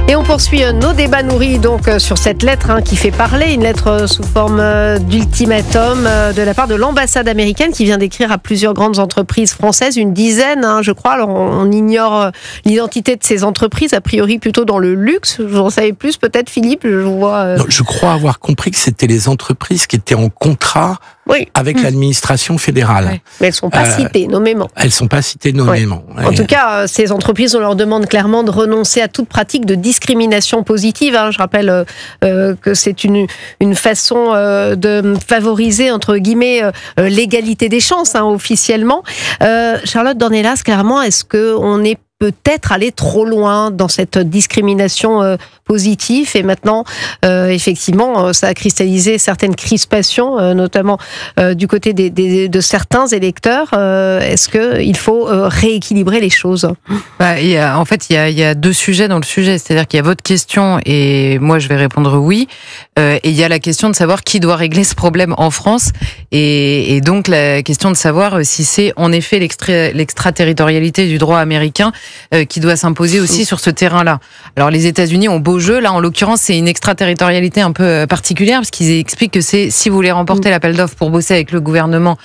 Et on poursuit nos débats nourris donc sur cette lettre qui fait parler, une lettre sous forme d'ultimatum de la part de l'ambassade américaine qui vient d'écrire à plusieurs grandes entreprises françaises, une dizaine je crois. Alors on ignore l'identité de ces entreprises, a priori plutôt dans le luxe. Vous en savez plus peut-être, Philippe? Je vois. Non, je crois avoir compris que c'était les entreprises qui étaient en contrat avec l'administration fédérale. Oui. Mais elles ne sont pas citées nommément. Elles ne sont pas citées nommément. Oui. En tout cas, ces entreprises, on leur demande clairement de renoncer à toute pratique de discrimination positive. Je rappelle que c'est une façon de favoriser, entre guillemets, l'égalité des chances, officiellement. Charlotte Dornelas, clairement, est-ce qu'on est peut-être aller trop loin dans cette discrimination positive et maintenant, effectivement, ça a cristallisé certaines crispations, notamment du côté de certains électeurs. Est-ce qu'il faut rééquilibrer les choses? Il y a deux sujets dans le sujet, c'est-à-dire qu'il y a votre question et moi je vais répondre oui, et il y a la question de savoir qui doit régler ce problème en France et donc la question de savoir si c'est en effet l'extraterritorialité du droit américain qui doit s'imposer aussi sur ce terrain-là. Alors les États-Unis ont beau jeu, là en l'occurrence c'est une extraterritorialité un peu particulière parce qu'ils expliquent que c'est si vous voulez remporter l'appel d'offres pour bosser avec le gouvernement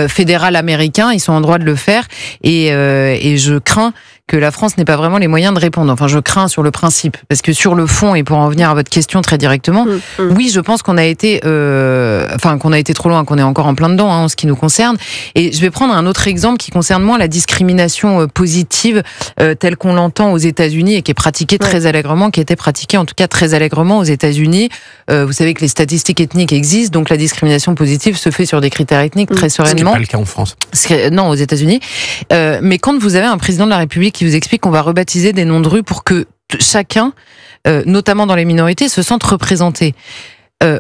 fédéral américain, ils sont en droit de le faire et je crains que la France n'ait pas vraiment les moyens de répondre. Enfin, je crains sur le principe, parce que sur le fond, et pour en venir à votre question très directement, oui, je pense qu'on a été, qu'on a été trop loin, qu'on est encore en plein dedans, en ce qui nous concerne. Et je vais prendre un autre exemple qui concerne moins la discrimination positive telle qu'on l'entend aux États-Unis et qui est pratiquée très allègrement, qui était pratiquée en tout cas très allègrement aux États-Unis. Vous savez que les statistiques ethniques existent, donc la discrimination positive se fait sur des critères ethniques très sereinement. Ce n'est pas le cas en France. Non, aux États-Unis. Mais quand vous avez un président de la République qui vous explique qu'on va rebaptiser des noms de rues pour que chacun, notamment dans les minorités, se sente représenté.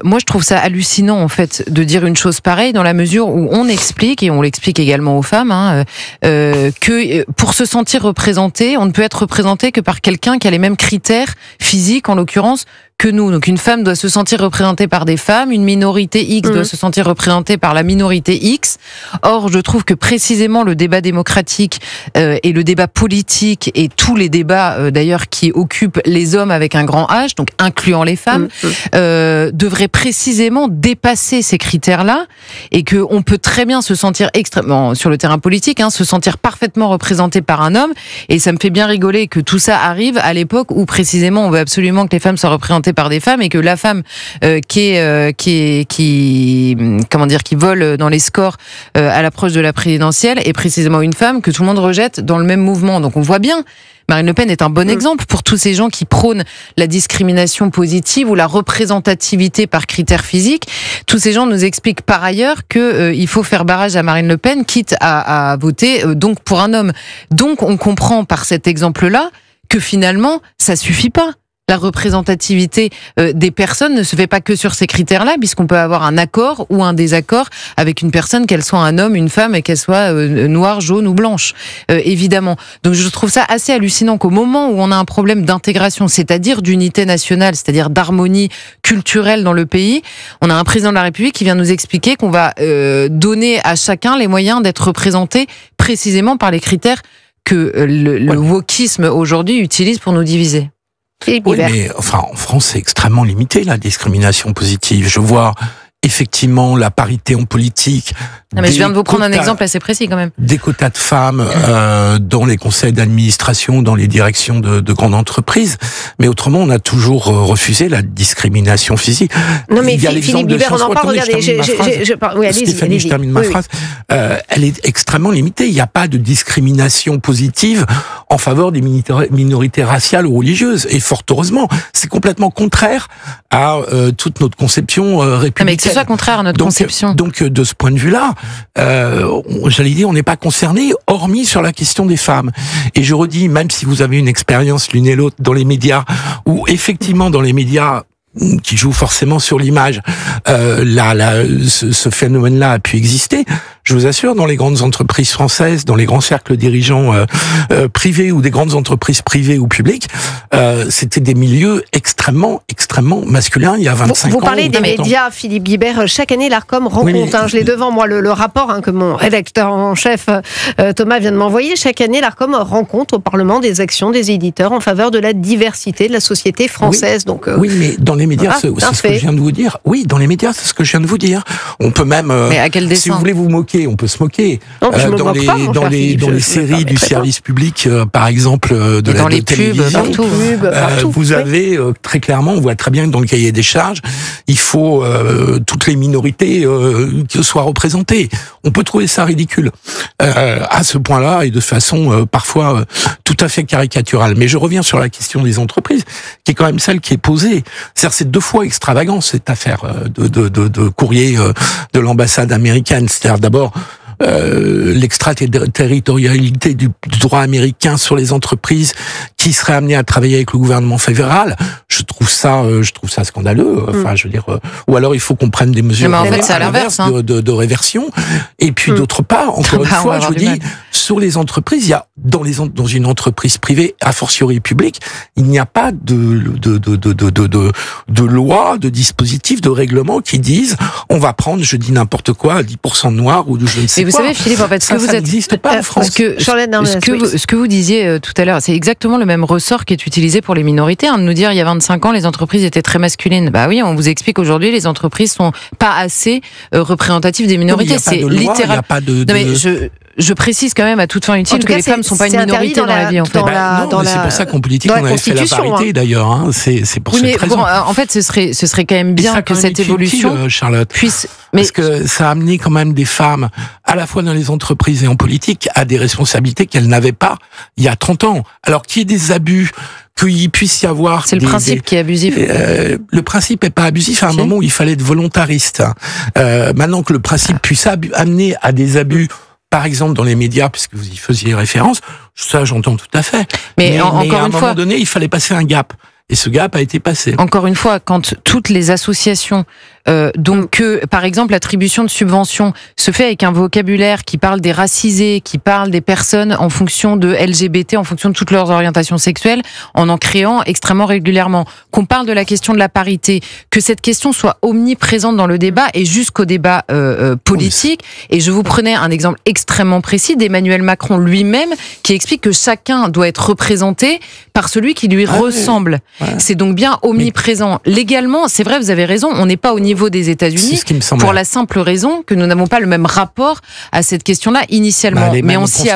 Moi, je trouve ça hallucinant, en fait, de dire une chose pareille, dans la mesure où on explique, et on l'explique également aux femmes, que pour se sentir représenté, on ne peut être représenté que par quelqu'un qui a les mêmes critères physiques, en l'occurrence, que nous. Donc une femme doit se sentir représentée par des femmes, une minorité X doit se sentir représentée par la minorité X. Or, je trouve que précisément le débat démocratique et le débat politique et tous les débats d'ailleurs qui occupent les hommes avec un grand H, donc incluant les femmes, devraient précisément dépasser ces critères-là et que on peut très bien se sentir extrêmement sur le terrain politique, se sentir parfaitement représenté par un homme. Et ça me fait bien rigoler que tout ça arrive à l'époque où précisément on veut absolument que les femmes soient représentées par des femmes et que la femme qui vole dans les scores à l'approche de la présidentielle est précisément une femme que tout le monde rejette dans le même mouvement. Donc on voit bien, Marine Le Pen est un bon exemple pour tous ces gens qui prônent la discrimination positive ou la représentativité par critères physiques. Tous ces gens nous expliquent par ailleurs que il faut faire barrage à Marine Le Pen, quitte à voter donc pour un homme. Donc on comprend par cet exemple-là que finalement ça suffit pas. La représentativité des personnes ne se fait pas que sur ces critères-là, puisqu'on peut avoir un accord ou un désaccord avec une personne, qu'elle soit un homme, une femme, et qu'elle soit noire, jaune ou blanche, évidemment. Donc je trouve ça assez hallucinant qu'au moment où on a un problème d'intégration, c'est-à-dire d'unité nationale, c'est-à-dire d'harmonie culturelle dans le pays, on a un président de la République qui vient nous expliquer qu'on va donner à chacun les moyens d'être représenté précisément par les critères que le wokisme aujourd'hui utilise pour nous diviser. Oui, mais en France, c'est extrêmement limité, la discrimination positive. Je vois effectivement la parité en politique. Non, mais je viens de vous prendre un exemple assez précis quand même. Des quotas de femmes dans les conseils d'administration, dans les directions de grandes entreprises. Mais autrement, on a toujours refusé la discrimination physique. Non, mais Philippe Guibert, on en parle. Regardez, Stéphanie, je termine ma phrase. Elle est extrêmement limitée. Il n'y a pas de discrimination positive en faveur des minorités raciales ou religieuses. Et fort heureusement, c'est complètement contraire à toute notre conception républicaine. Mais que ce soit contraire à notre conception. Donc, de ce point de vue-là, j'allais dire, on n'est pas concerné, hormis sur la question des femmes. Et je redis, même si vous avez une expérience l'une et l'autre dans les médias, où effectivement dans les médias qui jouent forcément sur l'image, ce phénomène-là a pu exister. Je vous assure, dans les grandes entreprises françaises, dans les grands cercles dirigeants privés ou des grandes entreprises privées ou publiques, c'était des milieux extrêmement masculins il y a 25 ans. Vous parlez des médias, Philippe Guibert. Chaque année, l'Arcom rend compte. Je l'ai devant moi, le rapport que mon rédacteur en chef Thomas vient de m'envoyer. Chaque année, l'Arcom rend compte au Parlement des actions des éditeurs en faveur de la diversité de la société française. Oui, mais dans les médias, c'est ce que je viens de vous dire. Oui, dans les médias, c'est ce que je viens de vous dire. On peut même, si vous voulez vous moquer, on peut se moquer. Non, dans les séries du service public, par exemple, de la télévision, partout. Vous avez très clairement, on voit très bien que dans le cahier des charges, il faut toutes les minorités qui soient représentées. On peut trouver ça ridicule à ce point-là et de façon parfois tout à fait caricaturale. Mais je reviens sur la question des entreprises, qui est quand même celle qui est posée. C'est 2 fois extravagant cette affaire de courrier de l'ambassade américaine. C'est-à-dire d'abord l'extraterritorialité du droit américain sur les entreprises qui seraient amenées à travailler avec le gouvernement fédéral. Je trouve ça scandaleux. Enfin, je veux dire, ou alors il faut qu'on prenne des mesures de réversion. Et puis d'autre part, encore une fois, je vous dis, sur les entreprises, il y a dans une entreprise privée, a fortiori publique, il n'y a pas de loi, de dispositif, de règlement qui disent on va prendre, je dis n'importe quoi, 10% de noirs ou de je ne sais quoi. Vous savez, Philippe, en fait, ça n'existe pas en France. Ce que vous disiez tout à l'heure, c'est exactement le même ressort qui est utilisé pour les minorités. De nous dire, il y a 25 ans, les entreprises étaient très masculines. Bah oui, on vous explique aujourd'hui, les entreprises sont pas assez représentatives des minorités. C'est littéral. Je précise quand même à toute fin utile que les femmes ne sont pas une minorité dans la vie, en fait. C'est pour ça qu'en politique, on avait fait la parité, d'ailleurs. C'est pour cette raison. En fait, ce serait quand même bien que cette évolution Charlotte, puisse... Parce que ça a amené quand même des femmes, à la fois dans les entreprises et en politique, à des responsabilités qu'elles n'avaient pas il y a 30 ans. Alors qu'il y ait des abus, qu'il puisse y avoir... C'est le principe qui est abusif. Le principe n'est pas abusif à un moment où il fallait être volontariste. Maintenant que le principe puisse amener à des abus, par exemple dans les médias, puisque vous y faisiez référence, ça j'entends tout à fait. Mais à un moment donné, il fallait passer un gap. Et ce gap a été passé. Encore une fois, quand toutes les associations, par exemple, l'attribution de subventions se fait avec un vocabulaire qui parle des racisés, qui parle des personnes en fonction de LGBT, en fonction de toutes leurs orientations sexuelles, en créant extrêmement régulièrement, qu'on parle de la question de la parité, que cette question soit omniprésente dans le débat et jusqu'au débat politique. Et je vous prenais un exemple extrêmement précis d'Emmanuel Macron lui-même, qui explique que chacun doit être représenté par celui qui lui ressemble. Ouais. C'est donc bien omniprésent. Légalement, c'est vrai, vous avez raison, on n'est pas au niveau des États-Unis pour la simple raison que nous n'avons pas le même rapport à cette question-là initialement. Mais on s'y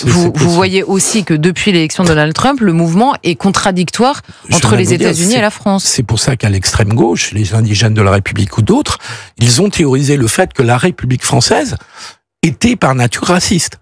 vous voyez aussi que depuis l'élection de Donald Trump, le mouvement est contradictoire entre les États-Unis et la France. C'est pour ça qu'à l'extrême gauche, les indigènes de la République ou d'autres, ils ont théorisé le fait que la République française était par nature raciste.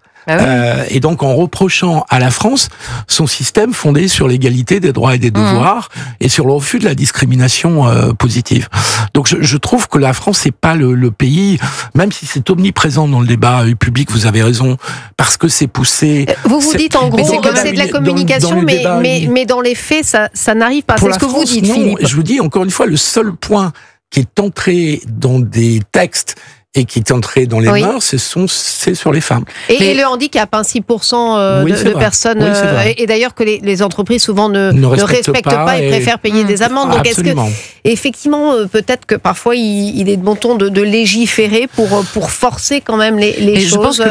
Et donc en reprochant à la France son système fondé sur l'égalité des droits et des devoirs et sur le refus de la discrimination positive. Donc je trouve que la France c'est pas le pays, même si c'est omniprésent dans le débat public, vous avez raison, parce que c'est poussé. Vous dites en gros que c'est de la communication, mais dans les faits ça n'arrive pas. C'est ce que vous dites, Philippe. Je vous dis encore une fois, le seul point qui est entré dans des textes et qui est entré dans les mœurs, c'est sur les femmes. Et le handicap, 6% de personnes, et d'ailleurs que les entreprises souvent ne respectent pas et préfèrent payer des amendes. Donc est-ce que, effectivement, peut-être que parfois il est de bon ton de légiférer pour forcer quand même les choses. Je pense que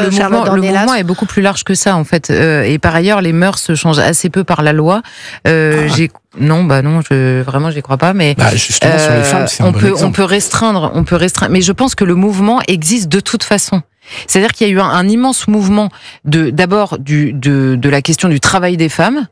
le mouvement est beaucoup plus large que ça, en fait. Et par ailleurs, les mœurs se changent assez peu par la loi. Non, vraiment, j'y crois pas. Mais justement, sur les femmes, c'est un bon exemple. On peut restreindre. Mais je pense que le mouvement existe de toute façon. C'est-à-dire qu'il y a eu un immense mouvement d'abord de la question du travail des femmes.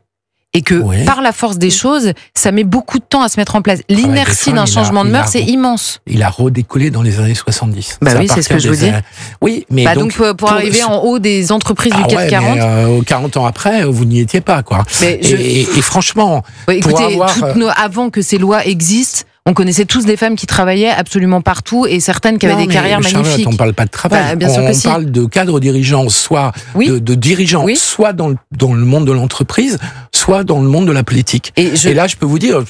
Et que par la force des choses, ça met beaucoup de temps à se mettre en place. L'inertie d'un changement de mœurs, c'est immense. Il a redécollé dans les années 70. Oui, c'est ce que je veux dire. Oui, mais donc pour arriver en haut des entreprises du CAC 40. 40 ans après, vous n'y étiez pas, quoi. Et franchement, écoutez, avant que ces lois existent, on connaissait tous des femmes qui travaillaient absolument partout et certaines qui avaient des carrières magnifiques. On ne parle pas de travail. Bien sûr que si. On parle de cadres dirigeants, soit de dirigeants, soit dans le monde de l'entreprise, soit dans le monde de la politique. Et là, je peux vous dire,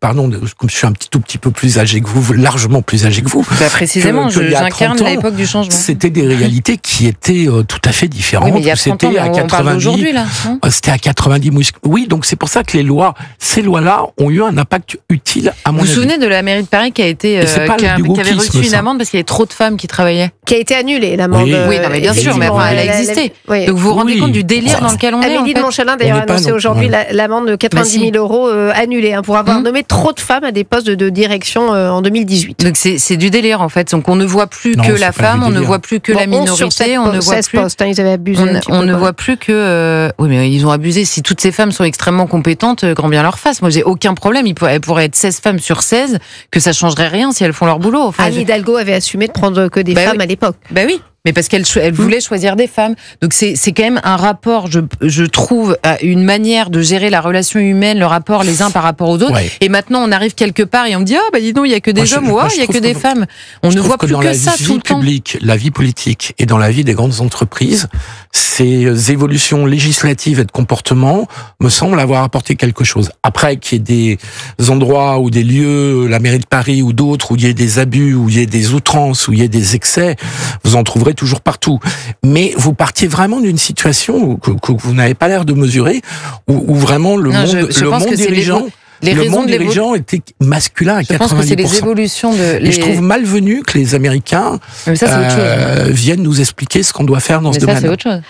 pardon, comme je suis tout petit peu plus âgé que vous, largement plus âgé que vous. Précisément, j'incarne l'époque du changement. C'était des réalités qui étaient tout à fait différentes. Oui, mais il y a 30 ans, on parle d'aujourd'hui, là. C'était à 90. Oui, donc c'est pour ça que ces lois-là ont eu un impact utile à mon avis. Vous vous souvenez de la mairie de Paris qui avait reçu une amende parce qu'il y avait trop de femmes qui travaillaient? Qui a été annulée, l'amende. Oui, non, mais bien sûr, mais elle a existé. Donc vous vous rendez compte du délire dans lequel on est. Amélie de Montchalin, d'ailleurs, a annoncé aujourd'hui l'amende de 90 000 € annulée pour avoir nommé trop de femmes à des postes de direction en 2018. Donc c'est du délire en fait. Donc on ne voit plus que la femme, on ne voit plus que la minorité, on ne voit plus. Ils avaient abusé. On ne voit plus que. Oui, mais ils ont abusé. Si toutes ces femmes sont extrêmement compétentes, grand bien leur face. Moi, j'ai aucun problème. Elles pourraient être 16 femmes sur 16, que ça changerait rien si elles font leur boulot. Enfin, Anne Hidalgo avait assumé de prendre que des femmes à l'époque. Ben oui. Mais parce qu'elle voulait choisir des femmes. Donc c'est quand même un rapport, je trouve, une manière de gérer la relation humaine, le rapport les uns par rapport aux autres. Ouais. Et maintenant, on arrive quelque part et on me dit, dis donc, il y a que des hommes, il y a que des femmes. On ne voit plus que ça tout le temps. Dans la vie publique, la vie politique et dans la vie des grandes entreprises, ces évolutions législatives et de comportement me semblent avoir apporté quelque chose. Après, qu'il y ait des endroits ou des lieux, la mairie de Paris ou d'autres, où il y ait des abus, où il y ait des outrances, où il y ait des excès, vous en trouverez toujours partout. Mais vous partiez vraiment d'une situation que vous n'avez pas l'air de mesurer, où vraiment le monde dirigeant était masculin à 90%. Je pense que c'est les évolutions Et je trouve malvenu que les Américains viennent nous expliquer ce qu'on doit faire dans ce domaine. Ça, c'est autre chose.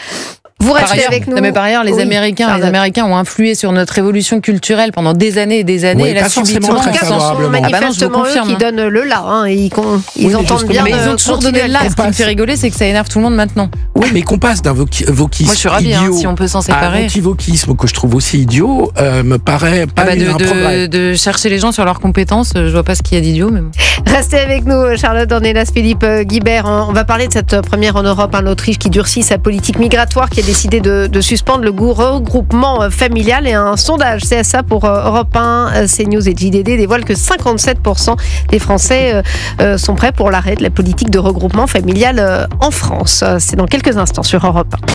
Vous restez avec nous. Mais par ailleurs, les Américains ont influé sur notre évolution culturelle pendant des années et des années. Oui, et là, subitement, en tout cas, ce sont manifestement eux qui donnent le là. Ils entendent bien. Mais ils ont toujours donné le là. Ce qui me fait rigoler, c'est que ça énerve tout le monde maintenant. Oui, mais qu'on passe d'un wokisme Moi, je suis ravie, si on peut s'en séparer. Un anti-wokisme que je trouve aussi idiot, me paraît pas un progrès. De chercher les gens sur leurs compétences, je vois pas ce qu'il y a d'idiot. Mais bon. Restez avec nous, Charlotte Dornelas, Philippe Guibert. On va parler de cette première en Europe, l'Autriche qui durcit sa politique migratoire, qui a décidé de suspendre le regroupement familial, et un sondage CSA pour Europe 1, CNews et JDD dévoile que 57% des Français sont prêts pour l'arrêt de la politique de regroupement familial en France. C'est dans quelques instants sur Europe 1.